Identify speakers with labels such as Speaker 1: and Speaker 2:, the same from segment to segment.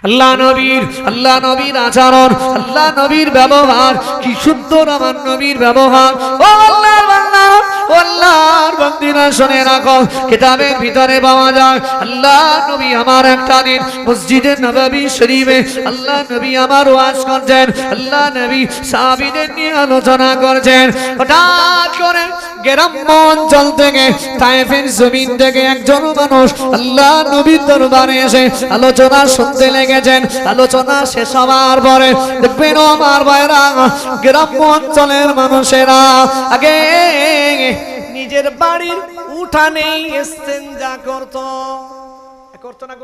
Speaker 1: আল্লাহ নবীর আচরণ, আল্লাহ নবীর ব্যবহার কি সুন্দর। আমার নবীর ব্যবহার, ও আল্লাহর বান্দা, ও আল্লাহর বান্দিরা শুনে রাখো, কিতাবের ভিতরে পাওয়া যায় আল্লাহ নবী আমার একটা দিন মসজিদে নববী শরীফে আল্লাহ নবী আমার ওয়াজ করছেন। আল্লাহ নবী সাহাবীদের নিয়ে আলোচনা করছেন। হঠাৎ করে গ্রাম্য অঞ্চল থেকে, তায়েফের জমিন থেকে একজন মানুষ আল্লাহ নবীর দরবারে এসে আলোচনা শুনতে লেগেছেন। আলোচনা শেষ হওয়ার পরে দেখবেন আমার ভাইরা, গ্রাম্য অঞ্চলের মানুষেরা আগে নিজের বাড়ির উঠানেই ইস্তেঞ্জা করতো না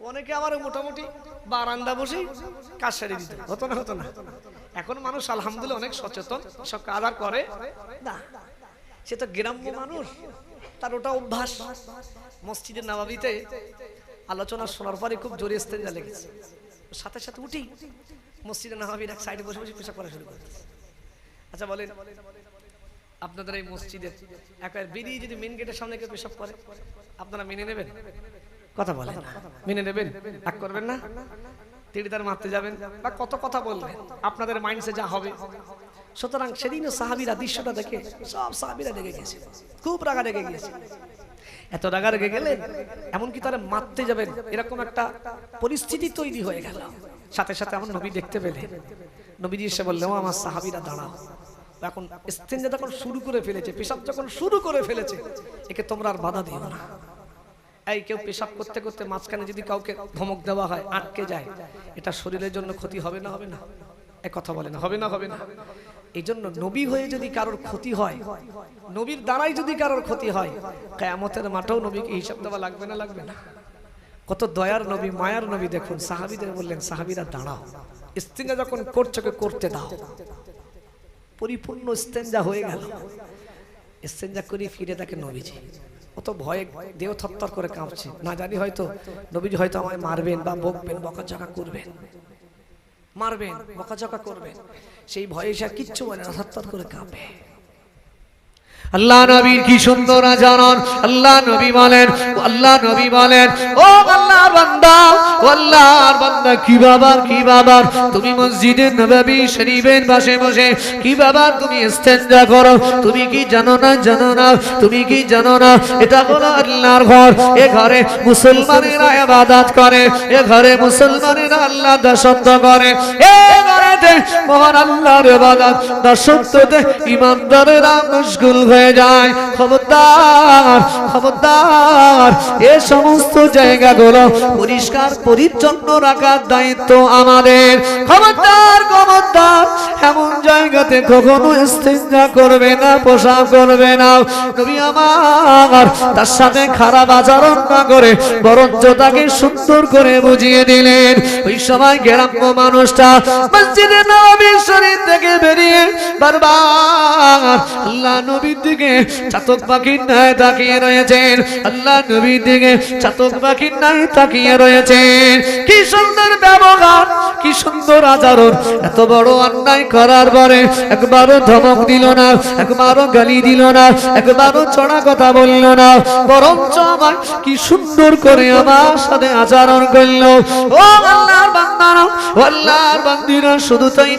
Speaker 1: অনেকে আমার মোটামুটি বারান্দা বসে কাজ সেরে দিত, হতো না। এখন মানুষ আলহামদুলিল্লাহ অনেক সচেতন, সব কাজ আর করে না। সে তো গ্রাম্য মানুষ, তার ওটা অভ্যাস। মসজিদের নববীতে আলোচনা শোনার পরে খুব জোরে ইস্তেঞ্জা লেগেছে, সাথে সাথে উঠি মসজিদের নববীর এক সাইডে বসে বসে পেশাব করা শুরু করে। আচ্ছা বলেন, আপনাদের এই মসজিদের একবার বেরিয়ে যদি মেন গেটের সামনে কেউ পেশাব করে, আপনারা মেনে নেবেন? কথা বলেন, মেনে নেবেন? রাগ করবেন না? তিড়িদার মারতে যাবেন বা কত কথা বলবেন, আপনাদের মাইন্ডসে যা হবে। সুতরাং সেদিনও সাহাবীরা দৃশ্যটা দেখে সব সাহাবীরা রেগে গেছে, খুব রাগা রেগে গেছে। এত রাগা রেগে গেলেন এমনকি তারা মারতে যাবেন এরকম একটা পরিস্থিতি তৈরি হয়ে গেল। সাথে সাথে আমার নবী দেখতে পেলেন, নবীজি এসে বললেন, ও আমার সাহাবীরা দাঁড়াও, এখন ইস্তেঞ্জা যখন শুরু করে ফেলেছে, পেশাব যখন শুরু করে ফেলেছে, একে তোমরা আর বাধা দিও না। এই কেউ পেশাব করতে করতে মাঝখানে যদি কাউকে ধমক দেওয়া হয়, আটকে যায়, এটা শরীরের জন্য ক্ষতি হবে না? হবে না? এক কথা বলে না, হবে না? হবে না? এই জন্য নবী হয়ে যদি কারোর ক্ষতি হয়, নবীর দ্বারাই যদি কারোর ক্ষতি হয়, কিয়ামতের মাঠেও নবীকে হিসাব দেওয়া লাগবে না? লাগবে না? কত দয়ার নবী, মায়ার নবী। দেখুন সাহাবীদের বললেন, সাহাবীরা দাঁড়াও, ইস্তেঞ্জা যখন করছো করতে দাও। পরিপূর্ণ ইস্তেঞ্জা হয়ে গেল। ইস্তেঞ্জা করে ফিরে তাকে নবীজি অত ভয়ে দেহ থরথর করে কাঁপছে, না জানি হয়তো নবীজি হয়তো আমায় মারবেন বা বকবেন, বকাঝকা করবেন, মারবেন, বকাঝকা করবেন। সেই ভয়ে সে কিচ্ছু বলে না, থরথর করে কাঁপে। আল্লাহ নবীর কি সুন্দর আচরণ। আল্লাহ নবী বলেন, ও আল্লাহর বান্দা, ও আল্লাহর বান্দা, কি বাবার তুমি মসজিদে নববী শরীফের পাশে বসে কি বাবার তুমি ইস্তেঞ্জা করো? তুমি কি জানো না? তুমি কি জানো না এটা হলো আল্লাহর ঘর। এ ঘরে মুসলমানেরা ইবাদত করে, এ ঘরে মুসলমানেরা আল্লাহ দাসত্ব করে, এ ঘরেতে মহান আল্লাহর ইবাদত দাসত্বতে ঈমানদারেরা মশগুল হয়ে যায়। খবরদার এ সমস্ত জায়গাগুলো পরিষ্কার পরিচ্ছন্ন রাখার দায়িত্ব আমাদের। খবরদার এমন জায়গাতে কখনো ইস্তেঞ্জা করবে না, পোশাক করবে না। নবী আমার তার সাথে খারাপ আচরণ না করে বরঞ্চ তাকে সুন্দর করে বুঝিয়ে দিলেন। ওই সময় গ্রাম্য মানুষটা মসজিদে নববী শরীফ থেকে বেরিয়ে বারবার আল্লাহ নবীর দিকে চাতক পাখির ন্যায় তাকিয়ে রয়েছেন, আল্লাহ নবীর দিকে চাতক পাখির ন্যায় তাকিয়ে রয়েছেন। কি সুন্দর ব্যবহার, কি সুন্দর আচরণ। এত বড় অন্যায় করার পরে একবারও ধমক দিল না, একবারও গালি দিল না, একবারও চড়া কথা বলল না, বরঞ্চ আমার কি সুন্দর করে আমার সাথে আচরণ করল। ও আল্লাহর বান্দারা, ও আল্লাহর বান্দিরা, শুধু তাই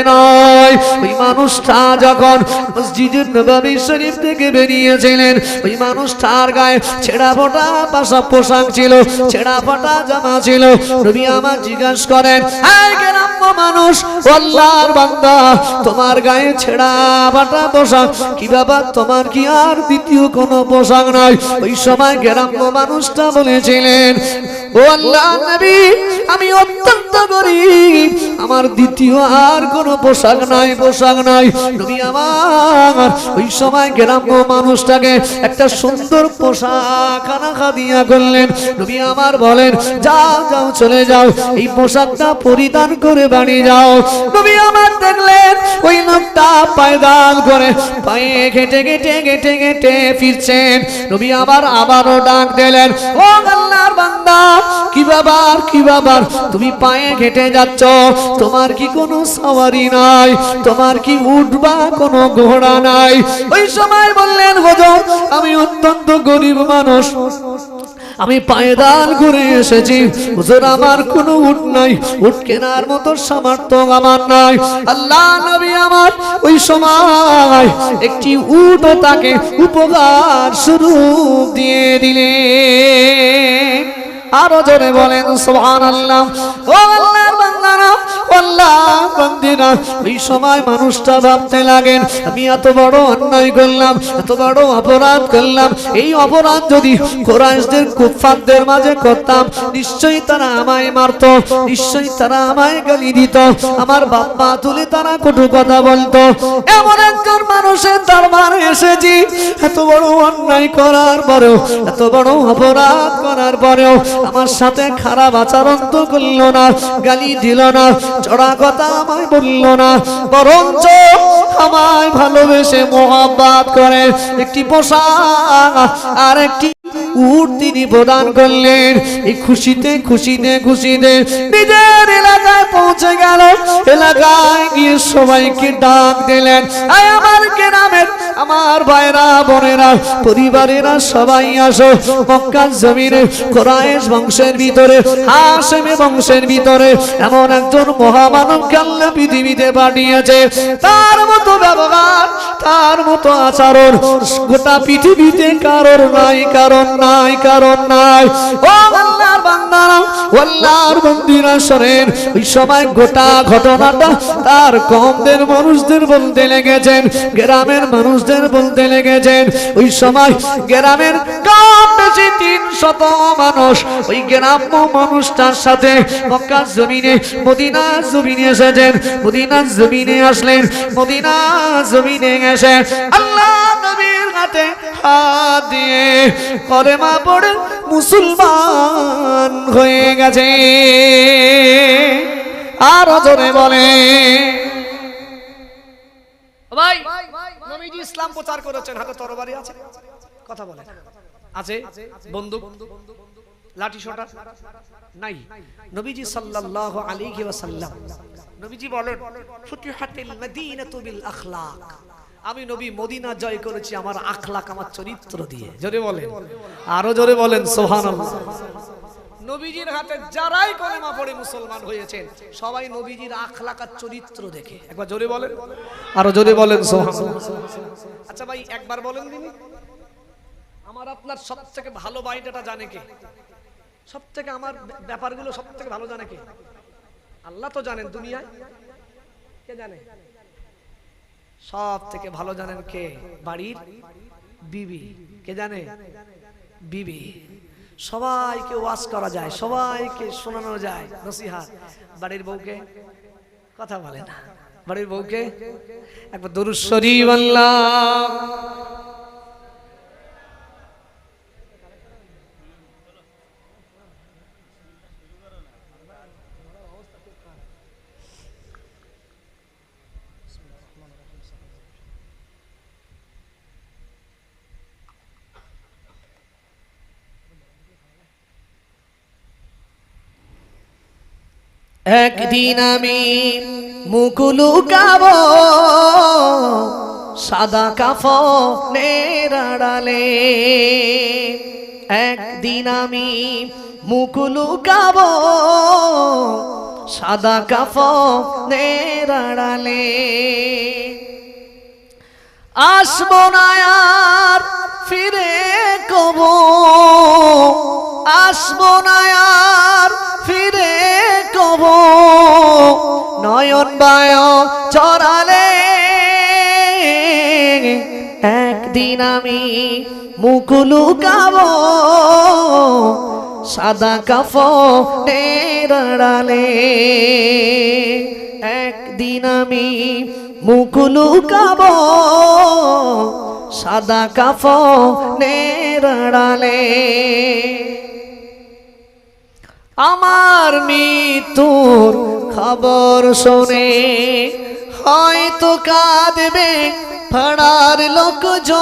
Speaker 1: নয়, ওই মানুষটা যখন মসজিদের নববী শরীফ থেকে বেরিয়েছিলেন, ওই মানুষটার গায়ে ছেঁড়া ফোটা পোশাক ছিল, ছেঁড়া ফোটা জামা ছিল। নবী আমার জিজ্ঞাসা করেন, এই গ্রাম্য মানুষ, আল্লাহর বান্দা, তোমার গায়ে ছেঁড়া ফাটা পোশাক কি বাবা? তোমার কি আর দ্বিতীয় কোনো পোশাক নাই? ওই সময় গ্রাম্য মানুষটা বলেছিলেন, ও আল্লাহ নবী, আমি অত্যন্ত গরীব, আমার দ্বিতীয় আর কোনো পোশাক নাই। নবী আমার ওই সময় গ্রাম্য মানুষটাকে একটা সুন্দর পোশাক আনা দিয়া করলেন। নবী আমার বলেন, যাও চলে যাও, এই পোশাকটা পরিধান করে বাড়ি যাও। নবী আমার দেখলেন ওই লোকটা পায়দাল করে পায়ে ঘেটে ফিরছেন। নবী আবারও ডাক দিলেন, ও আল্লাহর বান্দা, কি বাবার তুমি পায়ে ঘেটে যাচ্ছ? তোমার কি কোনো সওয়ারি নাই? তোমার কি উট বা কোনো ঘোড়া নাই? ওই সময় বললেন, হুজুর, আমি অত্যন্ত গরিব মানুষ, আমি পায়দাল ঘুরে এসেছি, হুজুর আমার কোনো উট নাই, উট কেনার মতো সামর্থ্য আমার নাই। আল্লাহ নবী আমার ওই সময় একটি উট তাকে উপহার স্বরূপ দিয়ে দিলেন। আরো জোরে বলেন সুবহানাল্লাহ। ও আল্লাহর বান্দারা, আল্লাহর বান্দিরা, ওই সময় মানুষটা ভাবতে লাগেন আমি এত বড় অন্যায় করলাম, এত বড় অপরাধ করলাম, এই অপরাধ যদি কুরাইশদের কুফফারদের মাঝে করতাম নিশ্চয়ই তারা আমায় মারত, নিশ্চয়ই তারা আমায় গালি দিত, আমার বাপ্পা তুলে তারা কটু কথা বলতো। এমন একজন মানুষের দরবারে এসেছি, এত বড় অন্যায় করার পরেও, এত বড় অপরাধ করার পরেও আমার সাথে খারাপ আচরণ তো করল না, গালি দিল না, চড়া কথা আমায় বলল না, বরঞ্চ আমায় ভালোবেসে মোহাব্বত করে একটি পোশাক আর একটি উট তিনি প্রদান করলেন। এই খুশিতে খুশিতে খুশিতে নিজের এলাকায় পৌঁছে গেল। এলাকায় গিয়ে সবাইকে ডাক দিলেন, আয় আমার গ্রামের আমার ভাইরা বোনেরা পরিবারেরা সবাই আসো, মক্কার জমিনে কুরাইশ বংশের ভিতরে, হাশেমে বংশের ভিতরে এমন একজন মহামানবকে আল্লাহ পৃথিবীতে পাঠিয়েছে, তার মতো ব্যবহার, তার মতো আচরণ গোটা পৃথিবীতে কারোর নাই, কারণ নাই, কারণ নাই। ও আল্লাহর বান্দারা, আল্লাহর বান্দিরা শোনেন, ওই সময় গোটা ঘটনাটা তার কওমের মানুষদের বলতে লেগেছেন, গ্রামের মানুষদের বলতে লেগেছেন। ওই সময় গ্রামের কম বেশি 300 মানুষ ওই গ্রাম্য মানুষটার সাথে মক্কার জমিনে মদিনার জমিনে এসেছেন। মদিনার জমিনে আসলেন, মদিনার জমিনে এসে আল্লাহ নবীর হাতে হাত দিয়ে কলেমা পড়ে মুসলমান হয়ে গেছে। আর জোরে বলে ভাই, নবীজি ইসলাম প্রচার করেছেন, হাতে তরবারি আছে, কথা বলে আছে, বন্দুক লাঠি সোটা নাই। নবীজি সাল্লাল্লাহু আলাইহি ওয়াসাল্লাম নবীজি বলেন, ফুতিহাতিল মদিনাতু বিল আখলাক, আমি নবী মদিনা জয় করেছি আমার আখলাক, আমার চরিত্র দিয়ে। জোরে বলেন, আরো জোরে বলেন সুবহানাল্লাহ। নবীজির হাতে যারাই কলেমা পড়ে মুসলমান হয়েছেন সবাই নবীজির আখলাক আর চরিত্র দেখে। একবার জোরে বলেন, আরো জোরে বলেন সুবহানাল্লাহ। আচ্ছা ভাই একবার বলেন দিনি, আমার আপনার সবথেকে ভালো বাইটাটা জানে কে? সবথেকে আমার ব্যাপারগুলো সবথেকে ভালো জানে কে? আল্লাহ তো জানেন, দুনিয়ায় কে জানে? সব থেকে ভালো জানেন কে? বাড়ির বিবি। কে জানে? বিবি। সবাইকে ওয়াজ করা যায়, সবাইকে শোনানো যায় নসিহত। বাড়ির বউকে কথা বলে না। বাড়ির বউকে একবার দরুদ শরীফ আল্লাহ। একদিন আমি মুখ লুকাবো সাদা কাফনের আড়ালে, একদিন আমি মুখ লুকাবো সাদা কাফনের আড়ালে, আসবো না আর ফিরে কবো, আসবো না আর ফিরে কবো, নয়ন বায় চড়ালে, একদিন আমি মুখ লুকাবো সাদা কাফনের আড়ালে, একদিন আমি মুখ লুকাবো সাদা কাফনের আড়ালে। আমার মৃত্যুর খবর শুনে হয়তো কাঁদবে পাড়ার লোকজন,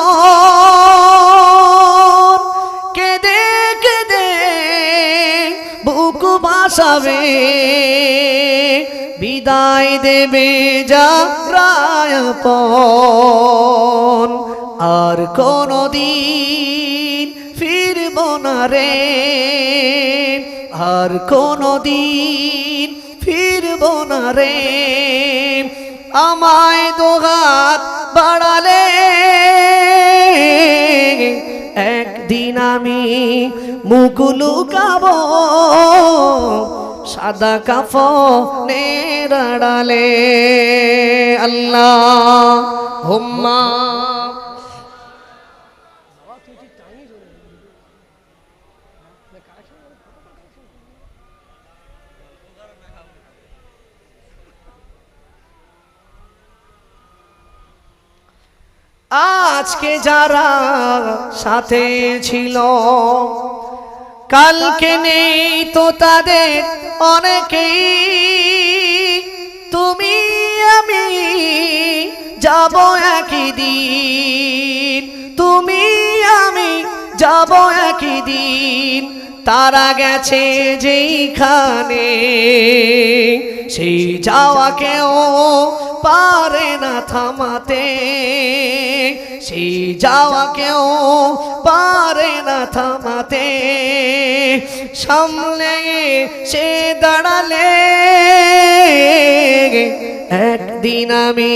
Speaker 1: কেঁদে কেঁদে বুক ভাসাবে, বিদায় দেবে যারায়পন, আর কোনদিন ফিরব ফিরব না রে, আর কোনদিন ফিরব না রে। আমায় দুহাত বাড়ালে একদিন আমি মুখ লুকাবো সাদা কাফনের আড়ালে। আল্লাহুম্মা আজকে যারা সাথে ছিল কালকে নেই তো তাদের অনেকেই। তুমি আমি যাব একই দিন, তুমি আমি যাব একই দিন। তারা গেছে যেইখানে সেই যাওয়া কেউ পারে না থামাতে, সেই যাওয়া কেউ পারে না থামাতে। সামনে সে দাঁড়ালে একদিন আমি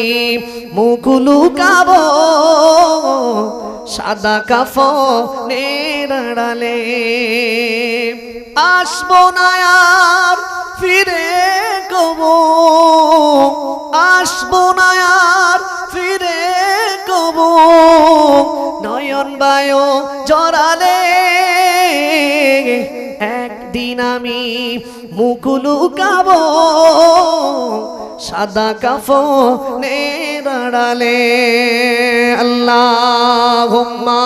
Speaker 1: মুখ লুকাবো সাদা কাফনের আড়ালে। আসবো না আর ফিরে কবো, আসবো না আর ফিরে কবো। নয়ন বায়ো জড়ালে একদিন আমি মুখ লুকাবো সাদা কাফনের আড়ালে। আল্লাহুম্মা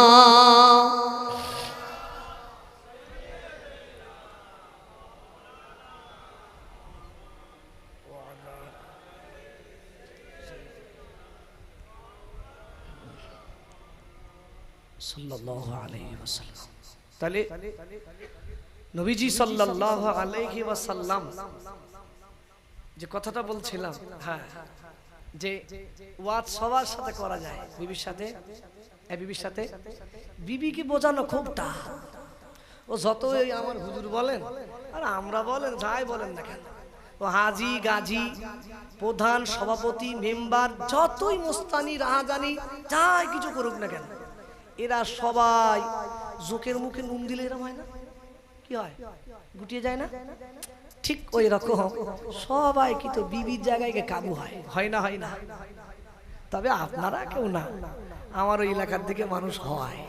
Speaker 1: সাল্লাল্লাহু আলাইহি ওয়াসাল্লাম। তাহলে নবীজি সাল্লাল্লাহু আলাইহি ওয়াসাল্লাম যে কথাটা বলছিলাম, হ্যাঁ, যে ওয়াজ সবার সাথে করা যায়, বিবির সাথে, বিবির সাথে। বিবিকে বোঝানো খুব টাফ। ও যতই আমার হুজুর বলেন আর আমরা বলেন, যাই বলেন না কেন, ও হাজি গাজী প্রধান সভাপতি মেম্বার যতই মোস্তানি রাহাজানি যাই কিছু করুক না কেন, এরা সবাই জোকের মুখে নুন দিলে এরকম হয় না? কি হয়? গুটিয়ে যায় না? ঠিক ওই রকম সবাই কিন্তু বিবির জায়গায় কাবু হয়, হয় না? হয় না? তবে আপনারা কেউ না, আমার ওই এলাকার দিকে মানুষ হয়।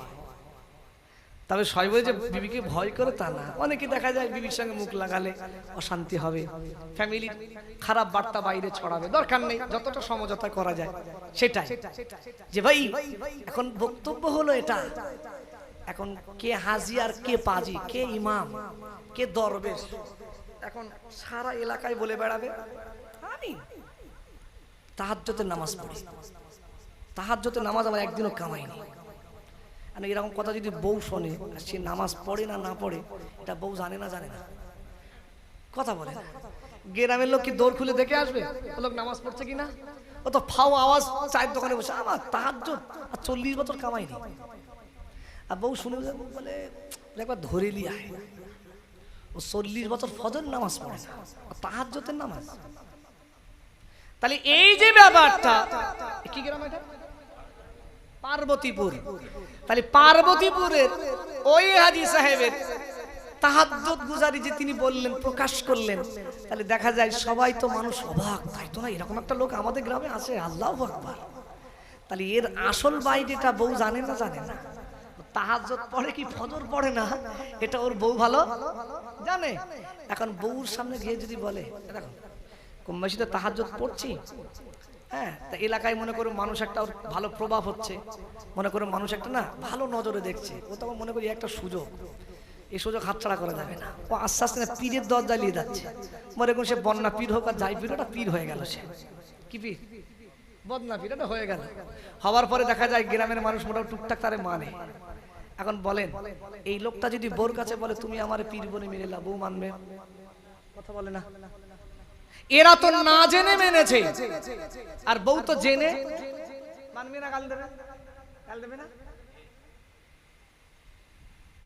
Speaker 1: তবে সবাই যে বিবিকে ভয় করে তা না। অনেকে দেখা যায় বিবির সঙ্গে মুখ লাগালে অশান্তি হবে, ফ্যামিলির খারাপ বার্তা বাইরে ছড়াবে, দরকার নেই, যতটা সমঝোতা করা যায় সেটাই। যে ভাই এখন বক্তব্য হলো এটা, এখন কে হাজি আর কে পাজি, কে ইমাম কে দরবেশ, এখন সারা এলাকায় বলে বেড়াবে আমি তাহাজ্জুদের নামাজ পড়ি। তাহাজ্জুদের নামাজ আমার একদিনও কামাইনি। মানে এরকম কথা যদি বউ শোনে, সে নামাজ পড়ে না না পড়ে এটা বউ জানে না, জানে না, কথা বলে না। গ্রামের লোক কি দৌড় খুলে দেখে আসবে ও লোক নামাজ পড়ছে কিনা? ও তো ফাও আওয়াজ চায়ের দোকানে বসে, আমার তাহাজ্জুদ আর 40 বছর কামাইনি। আর বউ শুনে বলে একবার ধরে লিয়ে আয়, ও 40 বছর ফজর নামাজ পড়ে না, তাহাজ্জুদের নামাজ। তাহলে এই যে ব্যাপারটা, কি গ্রাম এটা? পার্বতীপুর। তাহলে পার্বতীপুরের ওই হাজী সাহেবের তাহাজ্জুদ গুজারি যে তিনি বললেন, প্রকাশ করলেন, তাহলে দেখা যায় সবাই তো মানুষ অবাক, তাই তো না, এরকম একটা লোক আমাদের গ্রামে আছে, আল্লাহু আকবার। তাহলে এর আসল বাইরেটা বউ জানে না, জানে না। তাহাজ্জুদ পড়ে কি ফজর পড়ে না এটা ওর বউ ভালো জানে। এখন বউর সামনে গিয়ে যদি বলে, দেখো কম বেশি তো তাহাজ্জুদ পড়ছি, হ্যাঁ, তা এলাকায় মনে করো মানুষ একটা ওর ভালো প্রভাব হচ্ছে, মনে করো মানুষ একটা না ভালো নজরে দেখছে, ও তখন মনে করি একটা সুযোগ, এই সুযোগ হাতছাড়া করা যাবে না। ও আস্তে আস্তে না পীরের দরজা নিয়ে যাচ্ছে, মনে করুন সে বন্যা পীর হোক আর যাই পীর, ওটা পীর হয়ে গেল। সে কি পীর? বদনা পীর, এটা হয়ে গেল। হওয়ার পরে দেখা যায় গ্রামের মানুষ মোটামুটি টুকটাক তারে মানে। এখন বলেন এই লোকটা যদি বোর কাছে বলে তুমি আমার পীর বনে মেনে লাও, বউ মানবে? কথা বলে না। এরা তো না জেনে মেনেছে, আর বউ তো জেনে মানবে না, গাল দেবে, গাল দেবে না।